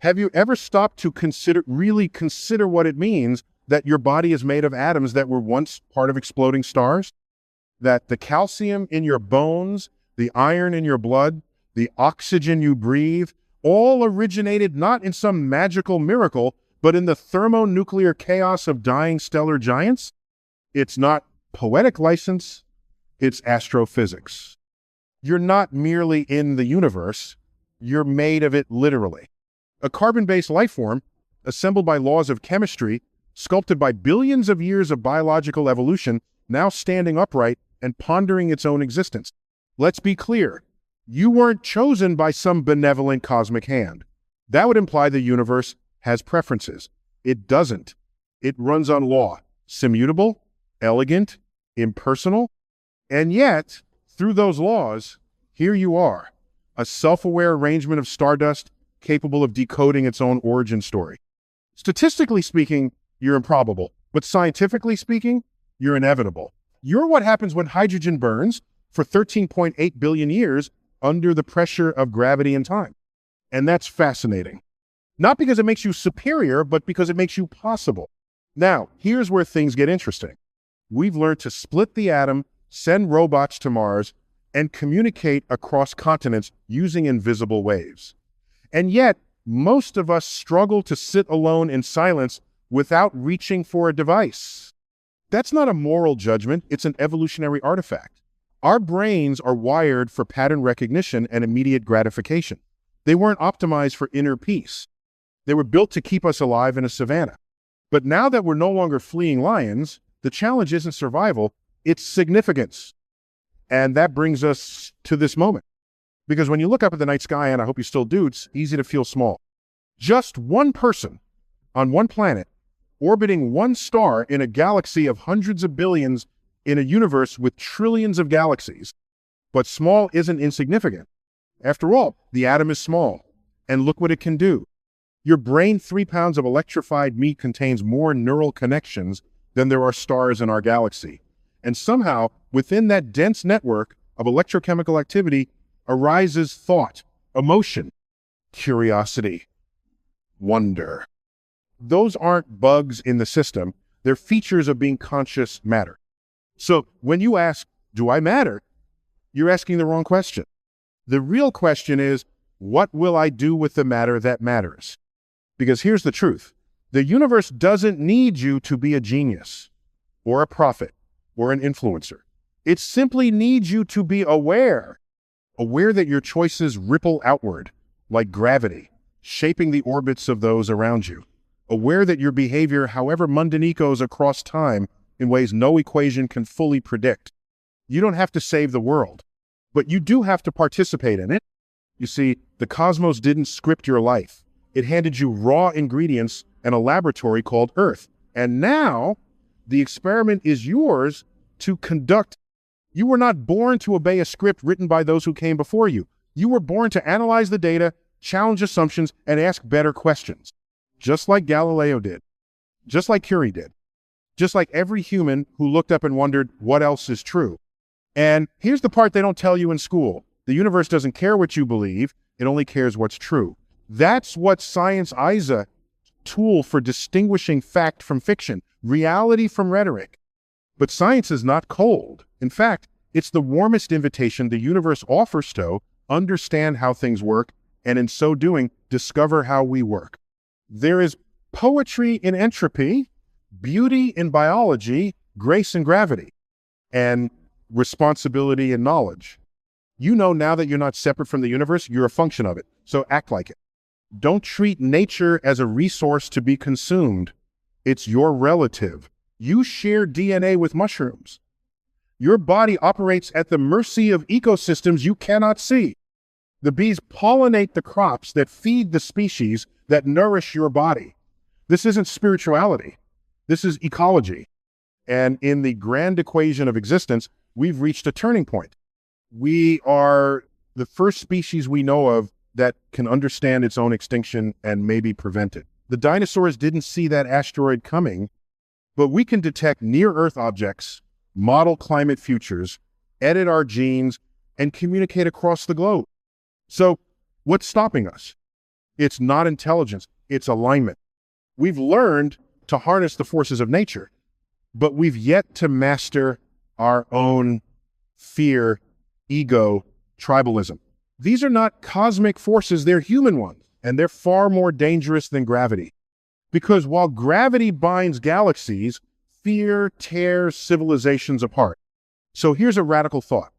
Have you ever stopped to really consider what it means that your body is made of atoms that were once part of exploding stars? That the calcium in your bones, the iron in your blood, the oxygen you breathe, all originated not in some magical miracle, but in the thermonuclear chaos of dying stellar giants? It's not poetic license, it's astrophysics. You're not merely in the universe, you're made of it literally. A carbon-based life form, assembled by laws of chemistry, sculpted by billions of years of biological evolution, now standing upright and pondering its own existence. Let's be clear, you weren't chosen by some benevolent cosmic hand. That would imply the universe has preferences. It doesn't. It runs on law, immutable, elegant, impersonal, and yet, through those laws, here you are, a self-aware arrangement of stardust capable of decoding its own origin story. Statistically speaking, you're improbable, but scientifically speaking, you're inevitable. You're what happens when hydrogen burns for 13.8 billion years under the pressure of gravity and time. And that's fascinating. Not because it makes you superior, but because it makes you possible. Now, here's where things get interesting. We've learned to split the atom, send robots to Mars, and communicate across continents using invisible waves. And yet, most of us struggle to sit alone in silence without reaching for a device. That's not a moral judgment, it's an evolutionary artifact. Our brains are wired for pattern recognition and immediate gratification. They weren't optimized for inner peace. They were built to keep us alive in a savanna. But now that we're no longer fleeing lions, the challenge isn't survival, it's significance. And that brings us to this moment. Because when you look up at the night sky, and I hope you still do, it's easy to feel small. Just one person on one planet orbiting one star in a galaxy of hundreds of billions in a universe with trillions of galaxies. But small isn't insignificant. After all, the atom is small, and look what it can do. Your brain 3 pounds of electrified meat contains more neural connections than there are stars in our galaxy. And somehow, within that dense network of electrochemical activity arises thought, emotion, curiosity, wonder. Those aren't bugs in the system, they're features of being conscious matter. So when you ask, do I matter? You're asking the wrong question. The real question is, what will I do with the matter that matters? Because here's the truth. The universe doesn't need you to be a genius, or a prophet, or an influencer. It simply needs you to be aware that your choices ripple outward, like gravity, shaping the orbits of those around you. Aware that your behavior, however mundane, goes across time in ways no equation can fully predict. You don't have to save the world, but you do have to participate in it. You see, the cosmos didn't script your life. It handed you raw ingredients and a laboratory called Earth. And now, the experiment is yours to conduct. You were not born to obey a script written by those who came before you. You were born to analyze the data, challenge assumptions, and ask better questions. Just like Galileo did. Just like Curie did. Just like every human who looked up and wondered, what else is true? And here's the part they don't tell you in school. The universe doesn't care what you believe, it only cares what's true. That's what science is, a tool for distinguishing fact from fiction, reality from rhetoric. But science is not cold. In fact, it's the warmest invitation the universe offers to understand how things work, and in so doing, discover how we work. There is poetry in entropy, beauty in biology, grace in gravity, and responsibility in knowledge. You know now that you're not separate from the universe, you're a function of it, so act like it. Don't treat nature as a resource to be consumed. It's your relative. You share DNA with mushrooms. Your body operates at the mercy of ecosystems you cannot see. The bees pollinate the crops that feed the species that nourish your body. This isn't spirituality. This is ecology. And in the grand equation of existence, we've reached a turning point. We are the first species we know of that can understand its own extinction and maybe prevent it. The dinosaurs didn't see that asteroid coming, but we can detect near-Earth objects, model climate futures, edit our genes, and communicate across the globe. So what's stopping us? It's not intelligence, it's alignment. We've learned to harness the forces of nature, but we've yet to master our own fear, ego, tribalism. These are not cosmic forces, they're human ones, and they're far more dangerous than gravity. Because while gravity binds galaxies, fear tears civilizations apart. So here's a radical thought,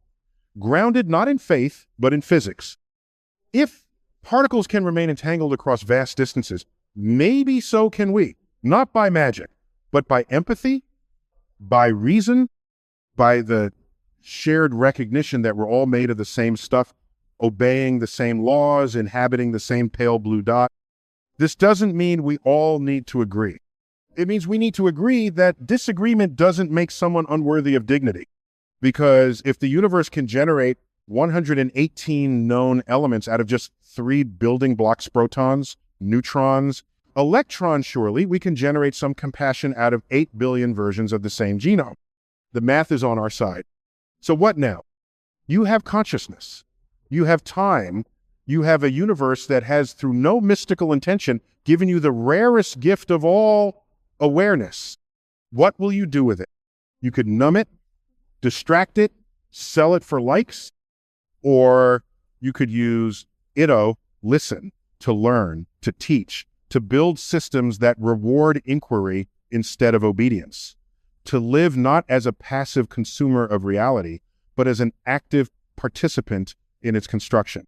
grounded not in faith, but in physics. If particles can remain entangled across vast distances, maybe so can we, not by magic, but by empathy, by reason, by the shared recognition that we're all made of the same stuff, obeying the same laws, inhabiting the same pale blue dot. This doesn't mean we all need to agree. It means we need to agree that disagreement doesn't make someone unworthy of dignity. Because if the universe can generate 118 known elements out of just 3 building blocks, protons, neutrons, electrons, surely we can generate some compassion out of 8 billion versions of the same genome. The math is on our side. So what now? You have consciousness. You have time. You have a universe that has, through no mystical intention, given you the rarest gift of all, awareness. What will you do with it? You could numb it, distract it, sell it for likes, or you could use listen, to learn, to teach, to build systems that reward inquiry instead of obedience, to live not as a passive consumer of reality, but as an active participant in its construction.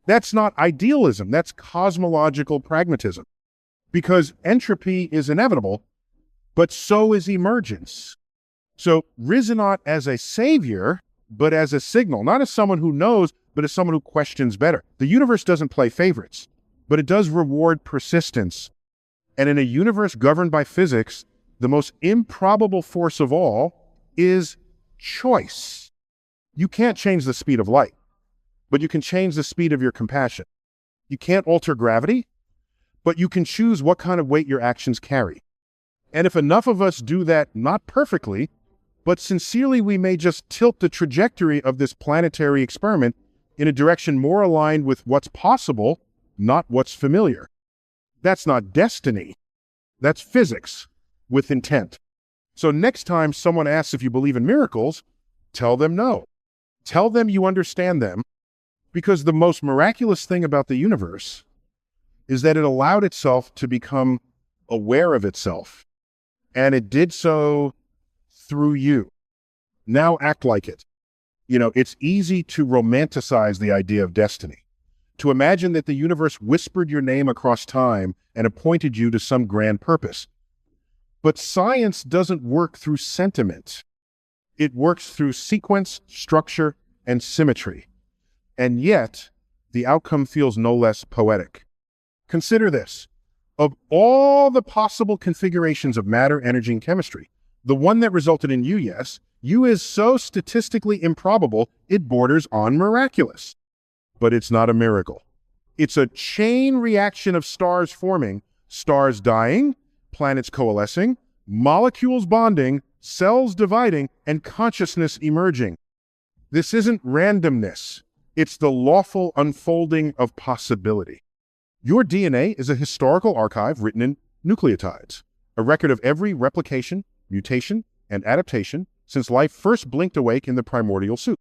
That's not idealism, that's cosmological pragmatism. Because entropy is inevitable, but so is emergence. So rise not as a savior, but as a signal, not as someone who knows, but as someone who questions better. The universe doesn't play favorites, but it does reward persistence. And in a universe governed by physics, the most improbable force of all is choice. You can't change the speed of light, but you can change the speed of your compassion. You can't alter gravity, but you can choose what kind of weight your actions carry. And if enough of us do that, not perfectly, but sincerely, we may just tilt the trajectory of this planetary experiment in a direction more aligned with what's possible, not what's familiar. That's not destiny. That's physics with intent. So next time someone asks if you believe in miracles, tell them no. Tell them you understand them, because the most miraculous thing about the universe is that it allowed itself to become aware of itself. And it did so through you. Now act like it. It's easy to romanticize the idea of destiny, to imagine that the universe whispered your name across time and appointed you to some grand purpose. But science doesn't work through sentiment. It works through sequence, structure, and symmetry. And yet, the outcome feels no less poetic. Consider this. Of all the possible configurations of matter, energy, and chemistry, the one that resulted in you, yes, you is so statistically improbable, it borders on miraculous. But it's not a miracle. It's a chain reaction of stars forming, stars dying, planets coalescing, molecules bonding, cells dividing, and consciousness emerging. This isn't randomness. It's the lawful unfolding of possibility. Your DNA is a historical archive written in nucleotides, a record of every replication, mutation, and adaptation since life first blinked awake in the primordial soup.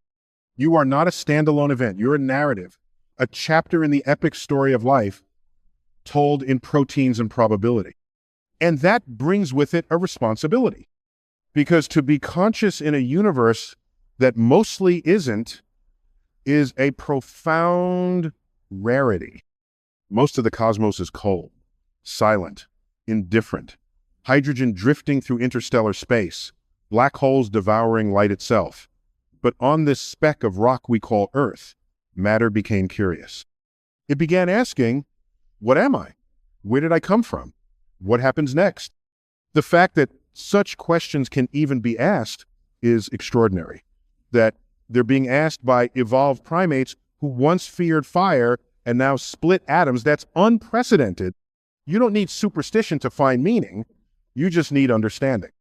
You are not a standalone event. You're a narrative, a chapter in the epic story of life told in proteins and probability. And that brings with it a responsibility. Because to be conscious in a universe that mostly isn't is a profound rarity. Most of the cosmos is cold, silent, indifferent. Hydrogen drifting through interstellar space, black holes devouring light itself. But on this speck of rock we call Earth, matter became curious. It began asking, what am I? Where did I come from? What happens next? The fact that such questions can even be asked is extraordinary. That they're being asked by evolved primates who once feared fire and now split atoms, that's unprecedented. You don't need superstition to find meaning. You just need understanding.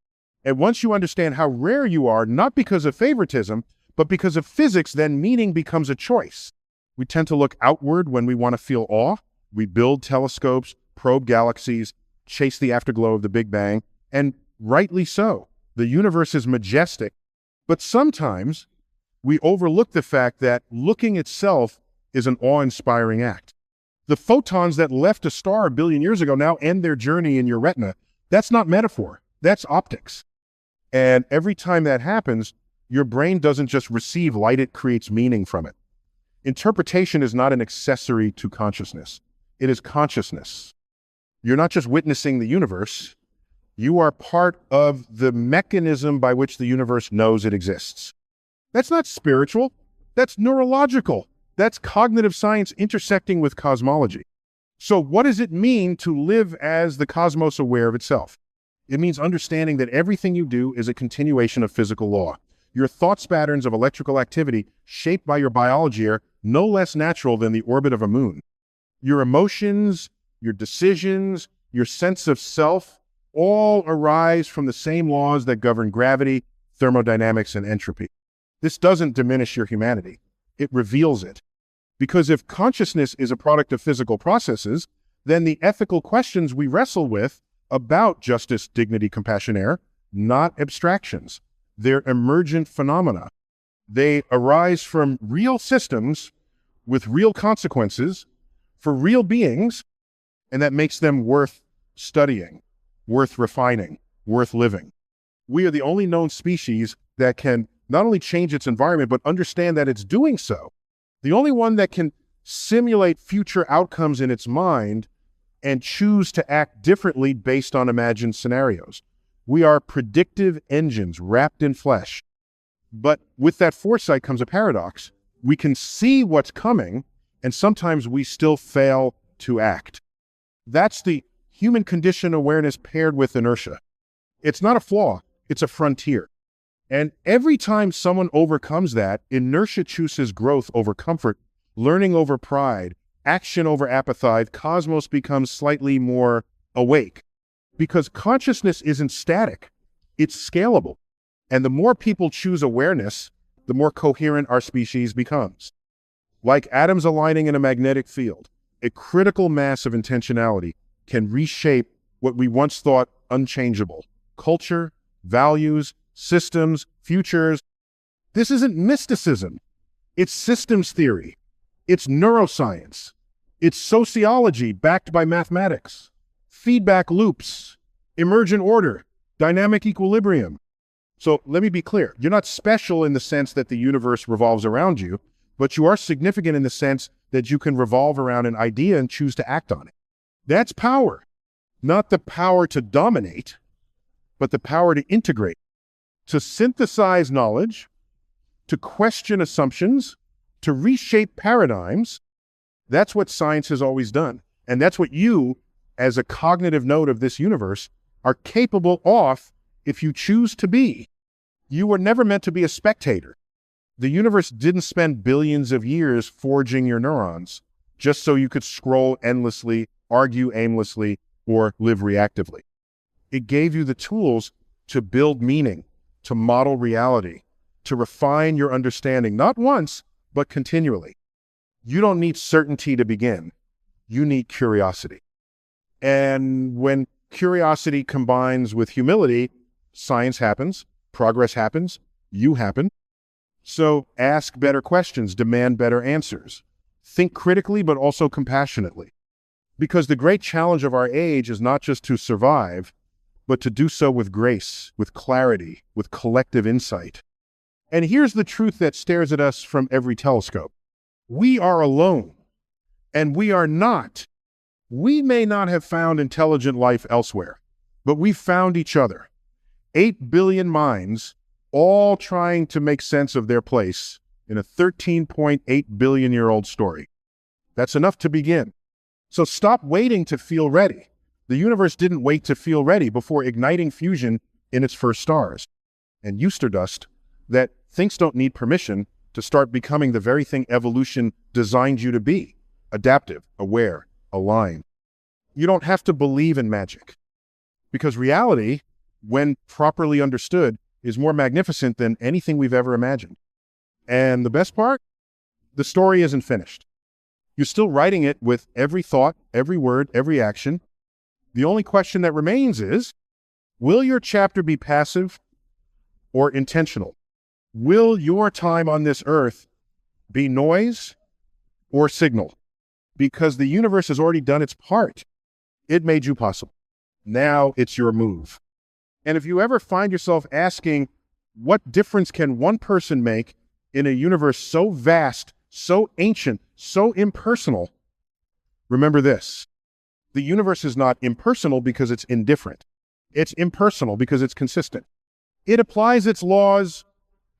And once you understand how rare you are, not because of favoritism, but because of physics, then meaning becomes a choice. We tend to look outward when we want to feel awe, We build telescopes, probe galaxies, chase the afterglow of the Big Bang, and rightly so. The universe is majestic, but sometimes we overlook the fact that looking itself is an awe-inspiring act. The photons that left a star a billion years ago now end their journey in your retina. That's not metaphor, that's optics. And every time that happens, your brain doesn't just receive light, it creates meaning from it. Interpretation is not an accessory to consciousness. It is consciousness. You're not just witnessing the universe, you are part of the mechanism by which the universe knows it exists. That's not spiritual, that's neurological. That's cognitive science intersecting with cosmology. So what does it mean to live as the cosmos aware of itself? It means understanding that everything you do is a continuation of physical law. Your thoughts patterns of electrical activity shaped by your biology are no less natural than the orbit of a moon. Your emotions, your decisions, your sense of self all arise from the same laws that govern gravity, thermodynamics, and entropy. This doesn't diminish your humanity. It reveals it. Because if consciousness is a product of physical processes, then the ethical questions we wrestle with about justice, dignity, compassion are not abstractions. They're emergent phenomena. They arise from real systems with real consequences for real beings, and that makes them worth studying, worth refining, worth living. We are the only known species that can not only change its environment, but understand that it's doing so. The only one that can simulate future outcomes in its mind and choose to act differently based on imagined scenarios. We are predictive engines wrapped in flesh. But with that foresight comes a paradox. We can see what's coming, and sometimes we still fail to act. That's the human condition awareness paired with inertia. It's not a flaw, it's a frontier. And every time someone overcomes that, inertia chooses growth over comfort, learning over pride, action over apathy, cosmos becomes slightly more awake. Because consciousness isn't static, it's scalable. And the more people choose awareness, the more coherent our species becomes. Like atoms aligning in a magnetic field, a critical mass of intentionality can reshape what we once thought unchangeable. Culture, values, systems, futures. This isn't mysticism. It's systems theory. It's neuroscience. It's sociology backed by mathematics. Feedback loops, emergent order, dynamic equilibrium. So let me be clear. You're not special in the sense that the universe revolves around you, but you are significant in the sense that you can revolve around an idea and choose to act on it. That's power. Not the power to dominate, but the power to integrate, to synthesize knowledge, to question assumptions, to reshape paradigms. That's what science has always done. And that's what you, as a cognitive node of this universe, are capable of if you choose to be. You were never meant to be a spectator. The universe didn't spend billions of years forging your neurons just so you could scroll endlessly, argue aimlessly, or live reactively. It gave you the tools to build meaning, to model reality, to refine your understanding, not once, but continually. You don't need certainty to begin. You need curiosity. And when curiosity combines with humility, science happens, progress happens, you happen. So ask better questions, demand better answers. Think critically, but also compassionately. Because the great challenge of our age is not just to survive, but to do so with grace, with clarity, with collective insight. And here's the truth that stares at us from every telescope. We are alone, and we are not. We may not have found intelligent life elsewhere, but we found each other. 8 billion minds, all trying to make sense of their place in a 13.8 billion-year-old story. That's enough to begin. So stop waiting to feel ready. The universe didn't wait to feel ready before igniting fusion in its first stars. And you stardust that things don't need permission to start becoming the very thing evolution designed you to be: adaptive, aware, aligned. You don't have to believe in magic, because reality, when properly understood, is more magnificent than anything we've ever imagined. And the best part? The story isn't finished. You're still writing it with every thought, every word, every action. The only question that remains is, will your chapter be passive or intentional? Will your time on this earth be noise or signal? Because the universe has already done its part. It made you possible. Now it's your move. And if you ever find yourself asking, what difference can one person make in a universe so vast, so ancient, so impersonal? Remember this. The universe is not impersonal because it's indifferent. It's impersonal because it's consistent. It applies its laws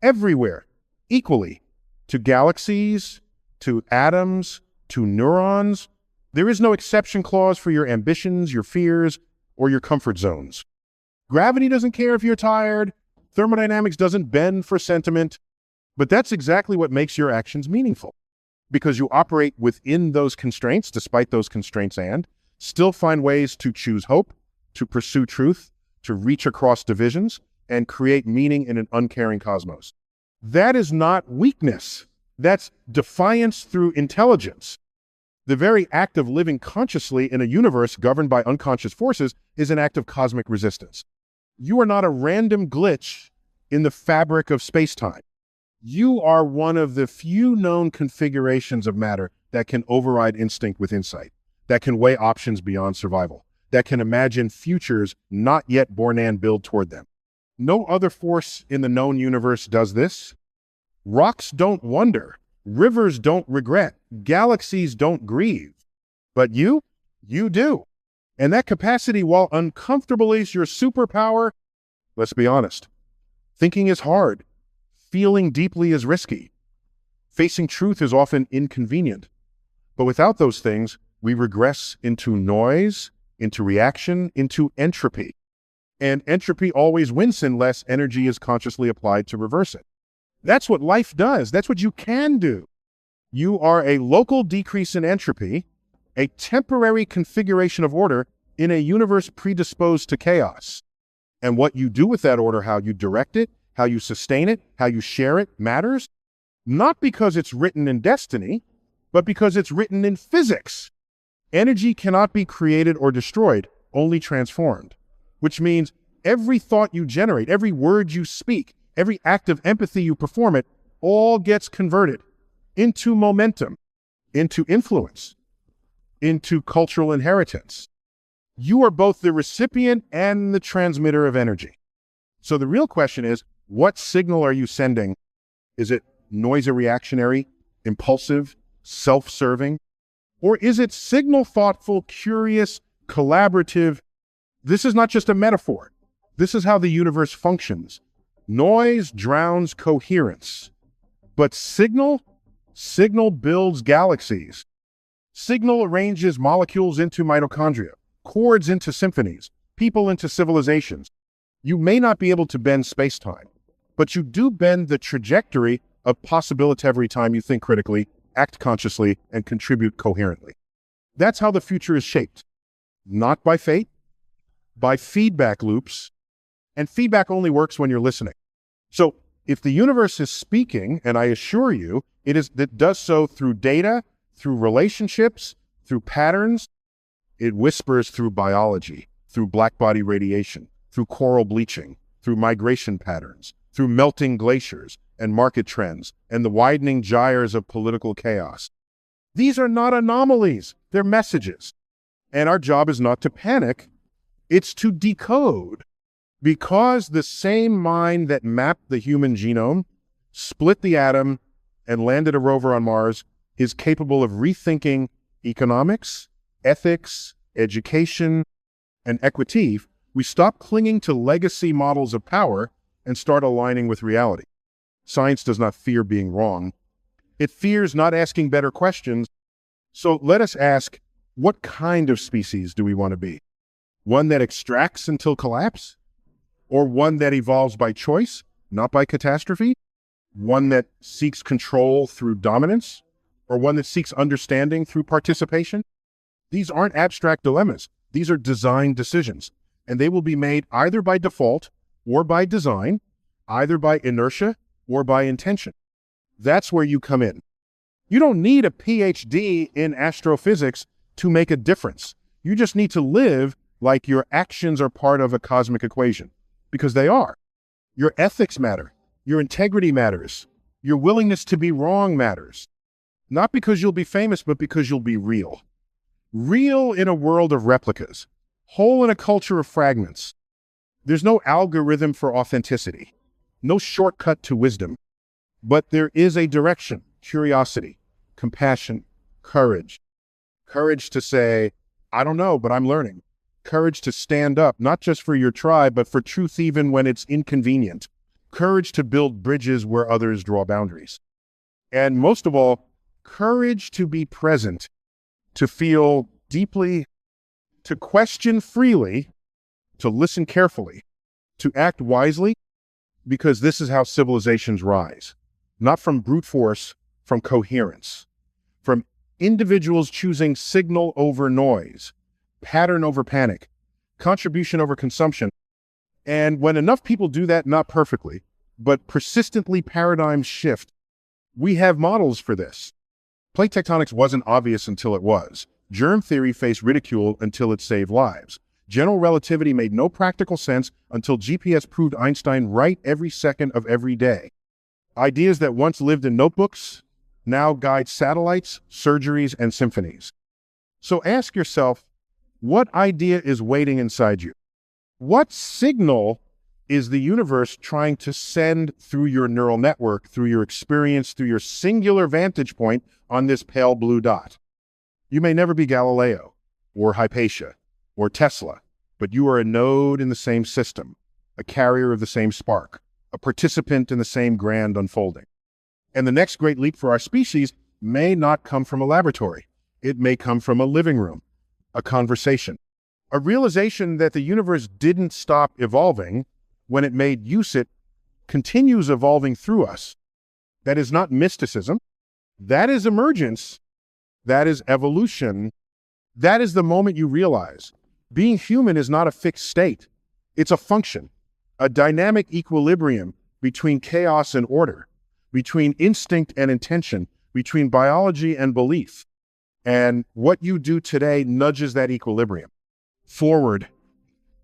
everywhere, equally, to galaxies, to atoms, to neurons. There is no exception clause for your ambitions, your fears, or your comfort zones. Gravity doesn't care if you're tired. Thermodynamics doesn't bend for sentiment. But that's exactly what makes your actions meaningful, because you operate within those constraints, despite those constraints, and still find ways to choose hope, to pursue truth, to reach across divisions, and create meaning in an uncaring cosmos. That is not weakness. That's defiance through intelligence. The very act of living consciously in a universe governed by unconscious forces is an act of cosmic resistance. You are not a random glitch in the fabric of space-time. You are one of the few known configurations of matter that can override instinct with insight, that can weigh options beyond survival, that can imagine futures not yet born and build toward them. No other force in the known universe does this. Rocks don't wonder. Rivers don't regret. Galaxies don't grieve. But you do. And that capacity, while uncomfortable, is your superpower. Let's be honest. Thinking is hard. Feeling deeply is risky. Facing truth is often inconvenient. But without those things, we regress into noise, into reaction, into entropy. And entropy always wins unless energy is consciously applied to reverse it. That's what life does. That's what you can do. You are a local decrease in entropy, a temporary configuration of order in a universe predisposed to chaos. And what you do with that order, how you direct it, how you sustain it, how you share it, matters, not because it's written in destiny, but because it's written in physics. Energy cannot be created or destroyed, only transformed, which means every thought you generate, every word you speak, every act of empathy you perform, it all gets converted into momentum, into influence, into cultural inheritance. You are both the recipient and the transmitter of energy. So the real question is, what signal are you sending? Is it noisy reactionary, impulsive, self-serving? Or is it signal thoughtful, curious, collaborative? This is not just a metaphor. This is how the universe functions. Noise drowns coherence. But signal builds galaxies. Signal arranges molecules into mitochondria, chords into symphonies, people into civilizations. You may not be able to bend space-time, but you do bend the trajectory of possibility every time you think critically, act consciously, and contribute coherently. That's how the future is shaped. Not by fate, by feedback loops, and feedback only works when you're listening. So if the universe is speaking, and I assure you, it does so through data, through relationships, through patterns. It whispers through biology, through blackbody radiation, through coral bleaching, through migration patterns, through melting glaciers and market trends, and the widening gyres of political chaos. These are not anomalies, they're messages. And our job is not to panic, it's to decode. Because the same mind that mapped the human genome, split the atom, and landed a rover on Mars is capable of rethinking economics, ethics, education, and equity, we stop clinging to legacy models of power and start aligning with reality. Science does not fear being wrong. It fears not asking better questions. So let us ask, what kind of species do we want to be? One that extracts until collapse? Or one that evolves by choice, not by catastrophe? One that seeks control through dominance? Or one that seeks understanding through participation? These aren't abstract dilemmas. These are design decisions. And they will be made either by default or by design, either by inertia or by intention. That's where you come in. You don't need a PhD in astrophysics to make a difference. You just need to live like your actions are part of a cosmic equation, because they are. Your ethics matter. Your integrity matters. Your willingness to be wrong matters. Not because you'll be famous, but because you'll be real. Real in a world of replicas. Whole in a culture of fragments. There's no algorithm for authenticity. No shortcut to wisdom. But there is a direction: curiosity, compassion, courage. Courage to say, I don't know, but I'm learning. Courage to stand up, not just for your tribe, but for truth even when it's inconvenient. Courage to build bridges where others draw boundaries. And most of all, courage to be present, to feel deeply, to question freely, to listen carefully, to act wisely, because this is how civilizations rise. Not from brute force, from coherence. From individuals choosing signal over noise, pattern over panic, contribution over consumption. And when enough people do that, not perfectly, but persistently paradigms shift, we have models for this. Plate tectonics wasn't obvious until it was. Germ theory faced ridicule until it saved lives. General relativity made no practical sense until GPS proved Einstein right every second of every day. Ideas that once lived in notebooks now guide satellites, surgeries, and symphonies. So ask yourself, what idea is waiting inside you? What signal is the universe trying to send through your neural network, through your experience, through your singular vantage point on this pale blue dot? You may never be Galileo, or Hypatia, or Tesla, but you are a node in the same system, a carrier of the same spark, a participant in the same grand unfolding. And the next great leap for our species may not come from a laboratory. It may come from a living room, a conversation, a realization that the universe didn't stop evolving when it made use it, continues evolving through us. That is not mysticism. That is emergence. That is evolution. That is the moment you realize being human is not a fixed state. It's a function, a dynamic equilibrium between chaos and order, between instinct and intention, between biology and belief. And what you do today nudges that equilibrium forward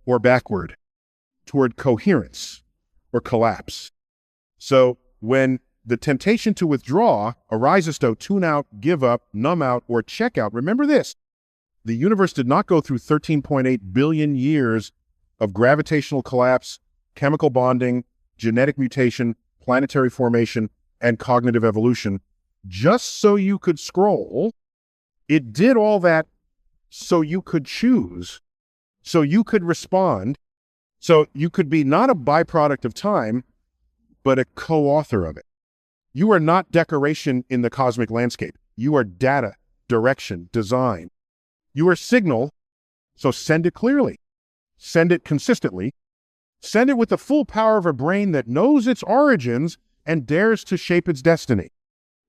or backward, toward coherence or collapse. So when the temptation to withdraw arises to tune out, give up, numb out, or check out, remember this: the universe did not go through 13.8 billion years of gravitational collapse, chemical bonding, genetic mutation, planetary formation, and cognitive evolution just so you could scroll. It did all that so you could choose, so you could respond, so you could be not a byproduct of time, but a co-author of it. You are not decoration in the cosmic landscape. You are data, direction, design. You are signal, so send it clearly. Send it consistently. Send it with the full power of a brain that knows its origins and dares to shape its destiny.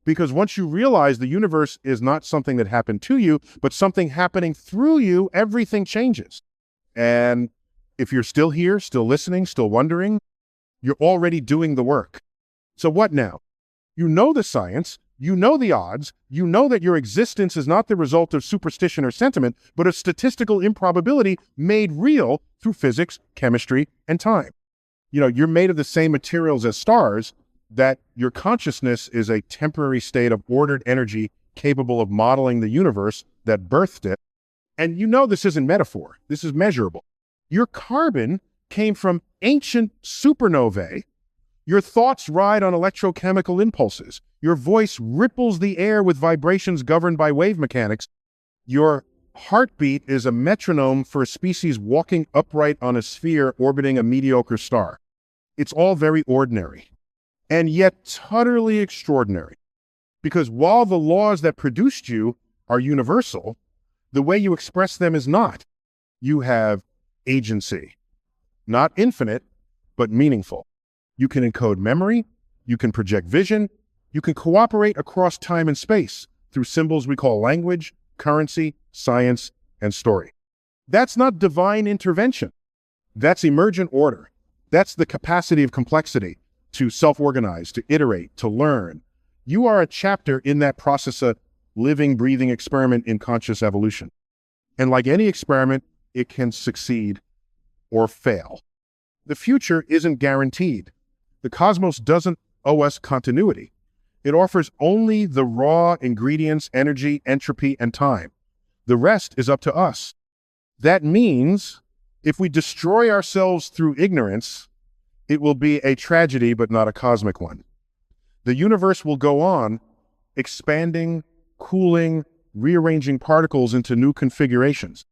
Because once you realize the universe is not something that happened to you, but something happening through you, everything changes. And if you're still here, still listening, still wondering, you're already doing the work. So what now? You know the science, you know the odds, you know that your existence is not the result of superstition or sentiment, but of statistical improbability made real through physics, chemistry, and time. You know, you're made of the same materials as stars, that your consciousness is a temporary state of ordered energy capable of modeling the universe that birthed it. And you know this isn't metaphor, this is measurable. Your carbon came from ancient supernovae. Your thoughts ride on electrochemical impulses. Your voice ripples the air with vibrations governed by wave mechanics. Your heartbeat is a metronome for a species walking upright on a sphere orbiting a mediocre star. It's all very ordinary, and yet utterly extraordinary. Because while the laws that produced you are universal, the way you express them is not. You have agency. Not infinite, but meaningful. You can encode memory, you can project vision, you can cooperate across time and space through symbols we call language, currency, science, and story. That's not divine intervention. That's emergent order. That's the capacity of complexity to self-organize, to iterate, to learn, You are a chapter in that process of living, breathing experiment in conscious evolution. And like any experiment, it can succeed or fail. The future isn't guaranteed. The cosmos doesn't owe us continuity. It offers only the raw ingredients, energy, entropy, and time. The rest is up to us. That means if we destroy ourselves through ignorance, it will be a tragedy, but not a cosmic one. The universe will go on, expanding, cooling, rearranging particles into new configurations.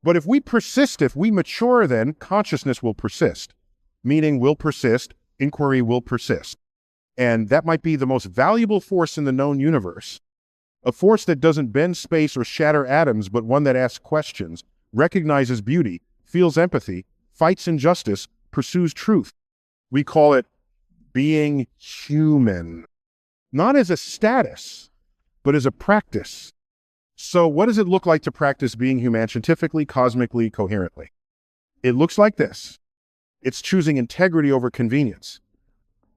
But if we persist, if we mature, then consciousness will persist. Meaning will persist, inquiry will persist. And that might be the most valuable force in the known universe. A force that doesn't bend space or shatter atoms, but one that asks questions, recognizes beauty, feels empathy, fights injustice, pursues truth. We call it being human. Not as a status, but as a practice. So what does it look like to practice being human scientifically, cosmically, coherently? It looks like this. It's choosing integrity over convenience,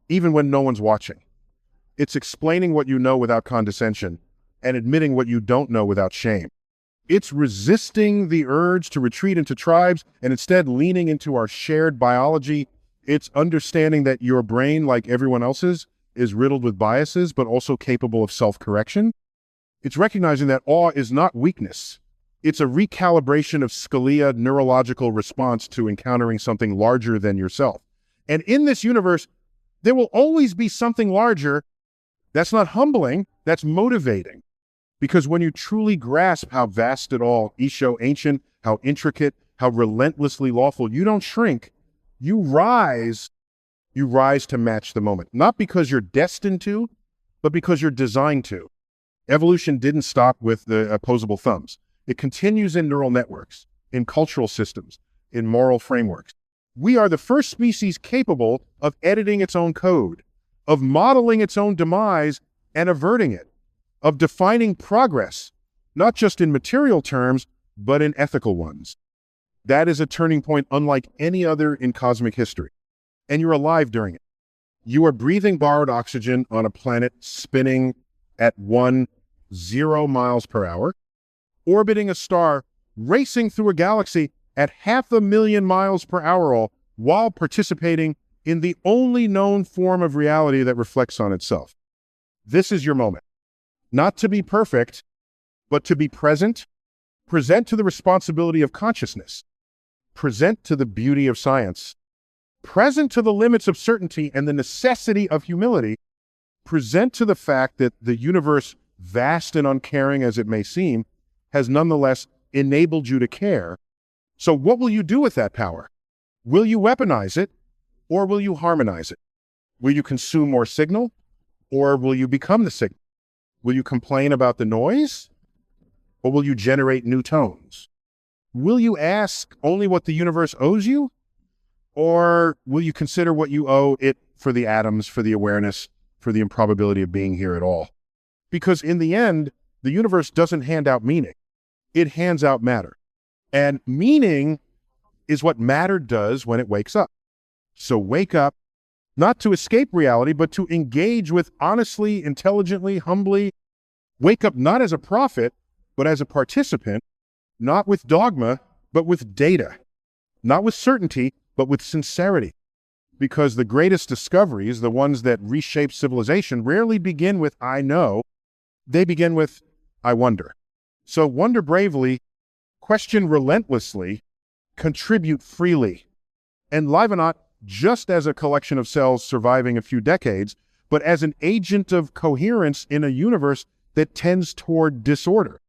even when no one's watching. It's explaining what you know without condescension and admitting what you don't know without shame. It's resisting the urge to retreat into tribes and instead leaning into our shared biology. It's understanding that your brain, like everyone else's, is riddled with biases, but also capable of self-correction. It's recognizing that awe is not weakness. It's a recalibration of Scalia neurological response to encountering something larger than yourself. And in this universe, there will always be something larger. That's not humbling, that's motivating. Because when you truly grasp how vast it all, Isho ancient, how intricate, how relentlessly lawful, you don't shrink, you rise to match the moment. Not because you're destined to, but because you're designed to. Evolution didn't stop with the opposable thumbs. It continues in neural networks, in cultural systems, in moral frameworks. We are the first species capable of editing its own code, of modeling its own demise and averting it, of defining progress, not just in material terms, but in ethical ones. That is a turning point unlike any other in cosmic history. And you're alive during it. You are breathing borrowed oxygen on a planet spinning at 0 miles per hour, orbiting a star, racing through a galaxy at 500,000 miles per hour, all while participating in the only known form of reality that reflects on itself. This is your moment. Not to be perfect, but to be present. Present to the responsibility of consciousness. Present to the beauty of science. Present to the limits of certainty and the necessity of humility. Present to the fact that the universe, vast and uncaring as it may seem, has nonetheless enabled you to care. So what will you do with that power? Will you weaponize it, or will you harmonize it? Will you consume more signal, or will you become the signal? Will you complain about the noise, or will you generate new tones? Will you ask only what the universe owes you, or will you consider what you owe it for the atoms, for the awareness, for the improbability of being here at all? Because in the end, the universe doesn't hand out meaning. It hands out matter. And meaning is what matter does when it wakes up. So wake up, not to escape reality, but to engage with honestly, intelligently, humbly. Wake up not as a prophet, but as a participant, not with dogma, but with data. Not with certainty, but with sincerity. Because the greatest discoveries, the ones that reshape civilization, rarely begin with I know. They begin with I wonder. So wonder bravely, question relentlessly, contribute freely. And live not just as a collection of cells surviving a few decades, but as an agent of coherence in a universe that tends toward disorder.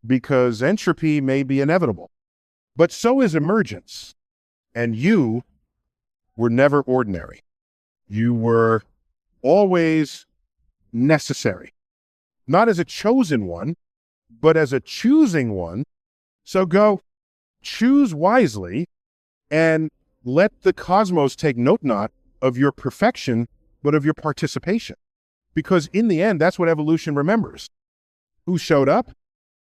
Because entropy may be inevitable. But so is emergence. And you were never ordinary. You were always necessary. Not as a chosen one, but as a choosing one. So go choose wisely and let the cosmos take note not of your perfection, but of your participation. Because in the end, that's what evolution remembers. Who showed up?